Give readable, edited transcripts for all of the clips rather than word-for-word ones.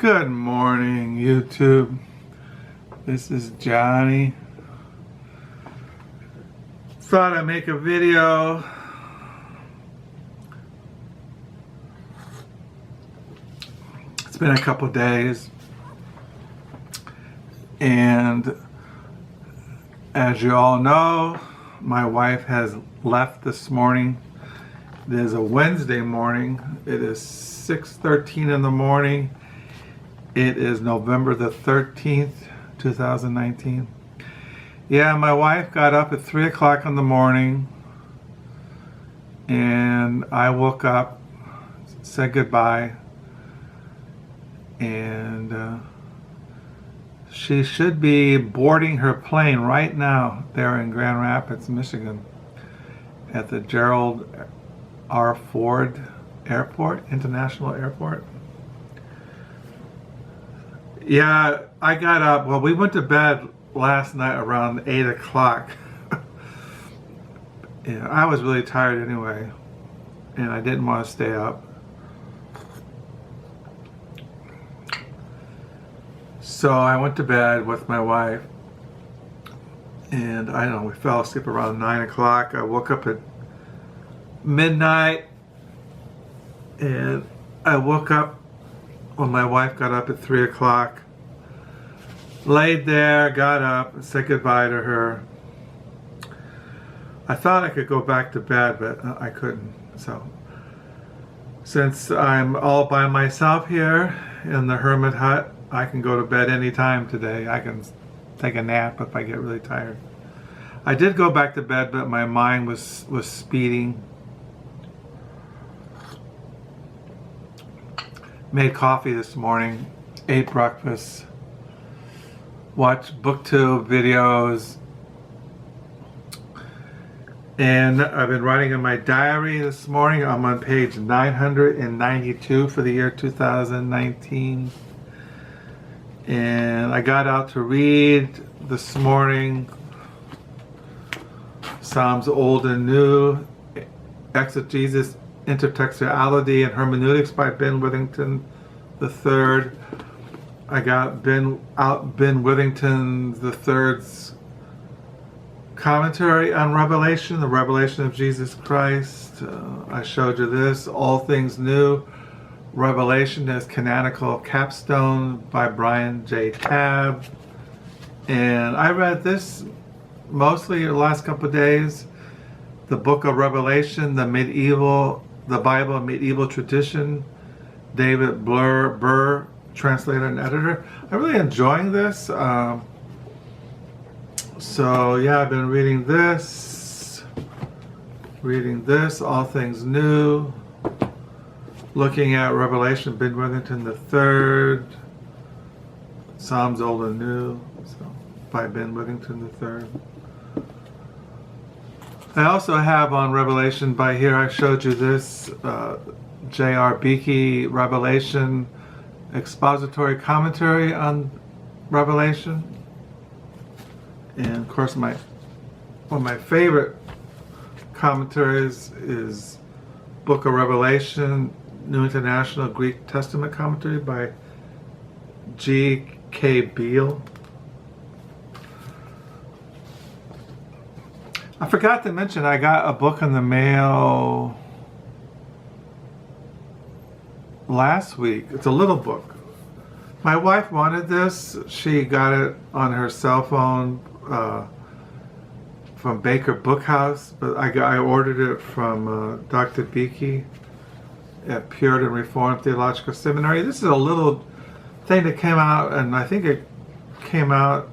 Good morning, YouTube. This is Johnny. Thought I'd make a video. It's been a couple days, and as you all know, my wife has left this morning. It is a Wednesday morning. It is 6:13 in the morning. It is November the 13th, 2019. Yeah, my wife got up at 3 o'clock in the morning, and I woke up, said goodbye, and she should be boarding her plane right now there in Grand Rapids, Michigan, at the Gerald R. Ford Airport, International Airport. Yeah, I got up, well, we went to bed last night around 8 o'clock. Yeah, I was really tired anyway, and I didn't want to stay up. So I went to bed with my wife, and I don't know, we fell asleep around 9 o'clock. I woke up at midnight, and I woke up when my wife got up at 3 o'clock, laid there, got up, and said goodbye to her. I thought I could go back to bed, but I couldn't. So, since I'm all by myself here in the hermit hut, I can go to bed anytime today. I can take a nap if I get really tired. I did go back to bed, but my mind was speeding. Made coffee this morning, ate breakfast, watched booktube videos, and I've been writing in my diary this morning. I'm on page 992 for the year 2019. And I got out to read this morning Psalms Old and New, Exegesis, Intertextuality, and Hermeneutics by Ben Witherington III. I got Ben Witherington III's commentary on Revelation, the revelation of Jesus Christ. I showed you this, All Things New, Revelation as Canonical Capstone by Brian J. Tabb. And I read this mostly the last couple of days. The Book of Revelation, the Bible, Medieval Tradition, David Burr, translator and editor. I'm really enjoying this. So yeah, I've been reading this, All Things New, looking at Revelation, Ben Witherington III, Psalms Old and New, by Ben Witherington III. I also have on Revelation by here, I showed you this, J.R. Beeke, Revelation, Expository commentary on Revelation. And of course, one of my favorite commentaries is Book of Revelation, New International Greek Testament Commentary by G.K. Beale. I forgot to mention I got a book in the mail last week. It's a little book. My wife wanted this. She got it on her cell phone from Baker Bookhouse, but I ordered it from Dr. Beeke at Puritan Reformed Theological Seminary. This is a little thing that came out, and I think it came out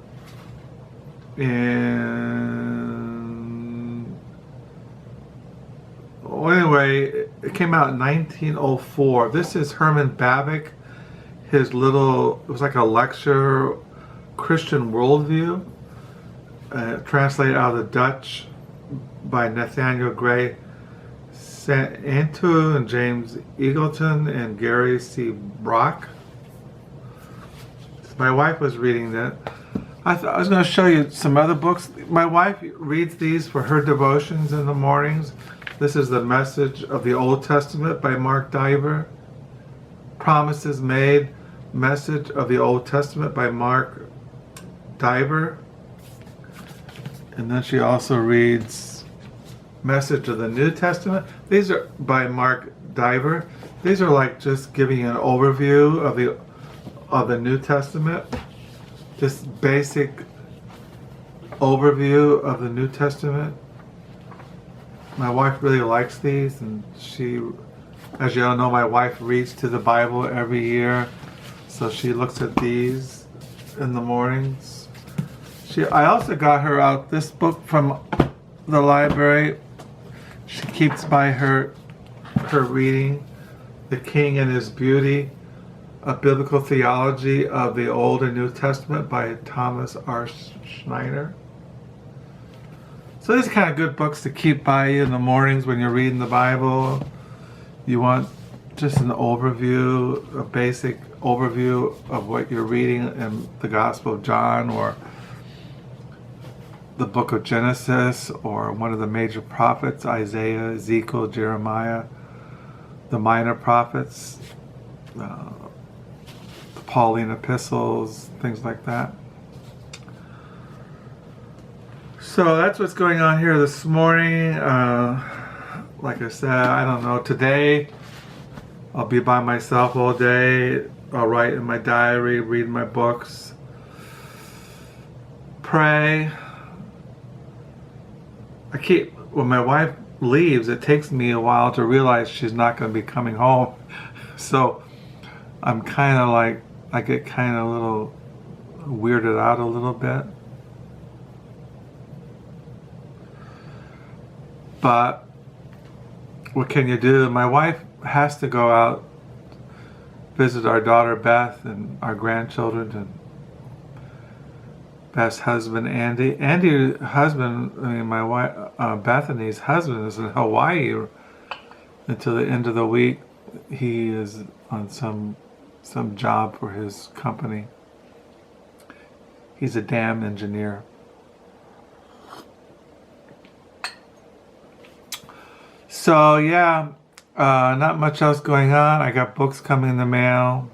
it came out in 1904. This is Herman Bavinck, it was like a lecture, Christian Worldview, translated out of the Dutch by Nathaniel Gray Sutanto and James Eglinton and Gary C. Brock. My wife was reading that. I was going to show you some other books. My wife reads these for her devotions in the mornings. This is the Message of the Old Testament by Mark Diver. Promises Made Message of the Old Testament by Mark Diver. And then she also reads Message of the New Testament. These are by Mark Diver. These are like just giving an overview of the New Testament. Just basic overview of the New Testament. My wife really likes these, and she, as you all know, my wife reads to the Bible every year, so she looks at these in the mornings. I also got her out this book from the library. She keeps by her reading, The King and His Beauty, A Biblical Theology of the Old and New Testament by Thomas R. Schreiner. So these are kind of good books to keep by you in the mornings when you're reading the Bible. You want just an overview, a basic overview of what you're reading in the Gospel of John or the book of Genesis or one of the major prophets, Isaiah, Ezekiel, Jeremiah, the minor prophets, the Pauline epistles, things like that. So that's what's going on here this morning. Like I said, I don't know, today I'll be by myself all day. I'll write in my diary, read my books, pray. When my wife leaves, it takes me a while to realize she's not going to be coming home. So I'm kind of like, I get kind of a little weirded out a little bit. But what can you do? My wife has to go out, visit our daughter Beth and our grandchildren, and Beth's husband Andy. Andy's husband, my wife Bethany's husband, is in Hawaii until the end of the week. He is on some job for his company. He's a dam engineer. So yeah, not much else going on. I got books coming in the mail.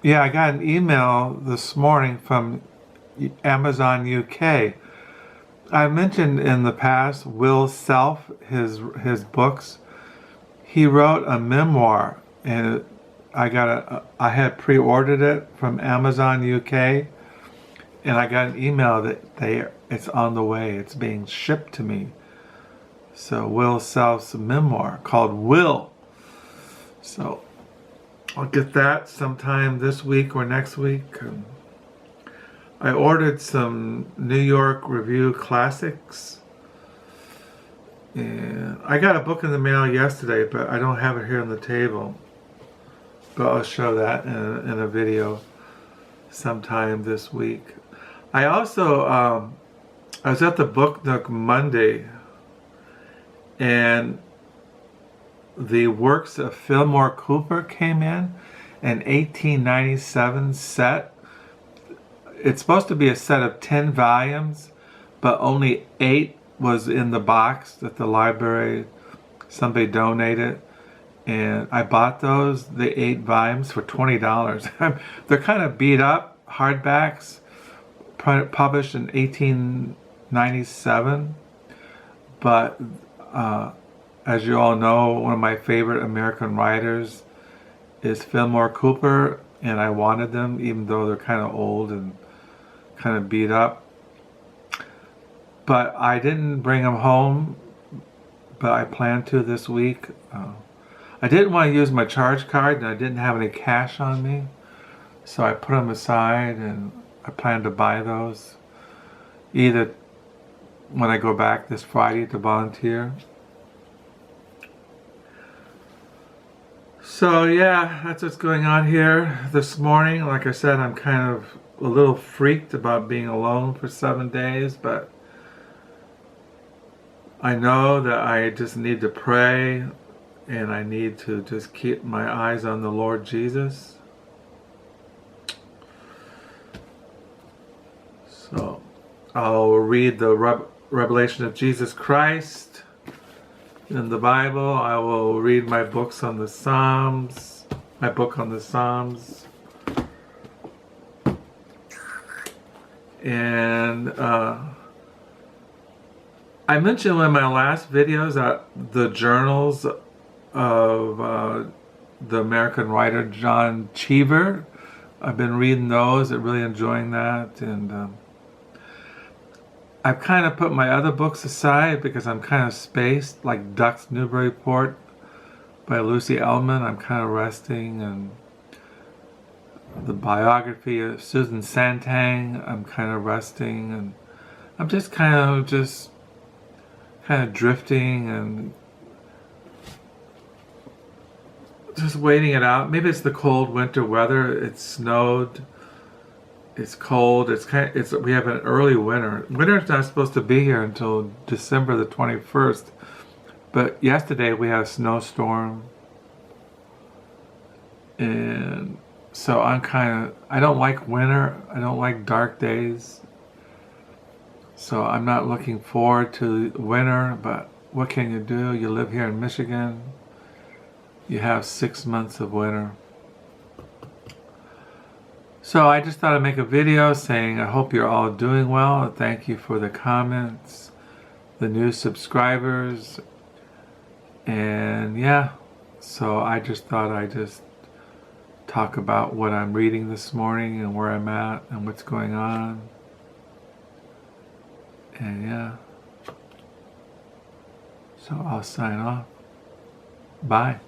Yeah, I got an email this morning from Amazon UK. I mentioned in the past Will Self, his books. He wrote a memoir, and I had pre-ordered it from Amazon UK, and I got an email that it's on the way. It's being shipped to me. So Will Self's memoir called Will. So I'll get that sometime this week or next week. I ordered some New York Review classics. And I got a book in the mail yesterday, but I don't have it here on the table. But I'll show that in a video sometime this week. I also, I was at the Book Nook Monday, and the works of Fillmore Cooper came in, an 1897 set. It's supposed to be a set of 10 volumes, but only 8 was in the box that the library, somebody donated. And I bought those, the 8 volumes, for $20. They're kind of beat up, hardbacks, published in 1897. But as you all know, one of my favorite American writers is Fillmore Cooper, and I wanted them, even though they're kind of old and kind of beat up. But I didn't bring them home, but I plan to this week. I didn't want to use my charge card, and I didn't have any cash on me, so I put them aside, and I plan to buy those either when I go back this Friday to volunteer. So yeah, that's what's going on here this morning. Like I said, I'm kind of a little freaked about being alone for 7 days, but I know that I just need to pray, and I need to just keep my eyes on the Lord Jesus. So I'll read the revelation of Jesus Christ in the Bible. I will read my books on the Psalms, my book on the Psalms. And I mentioned in my last videos that the journals of the American writer John Cheever. I've been reading those and really enjoying that. And I've kind of put my other books aside because I'm kind of spaced, like Duck's Newburyport by Lucy Ellman. I'm kind of resting. And the biography of Susan Sontag, I'm kind of resting. And I'm just kind of drifting and just waiting it out. Maybe it's the cold winter weather. It snowed. It's cold. We have an early winter. Winter's not supposed to be here until December the 21st. But yesterday we had a snowstorm. And so I don't like winter. I don't like dark days. So I'm not looking forward to winter, but what can you do? You live here in Michigan. You have 6 months of winter. So I just thought I'd make a video saying I hope you're all doing well. Thank you for the comments, the new subscribers, and yeah, so I just thought I'd just talk about what I'm reading this morning and where I'm at and what's going on. And yeah, so I'll sign off. Bye.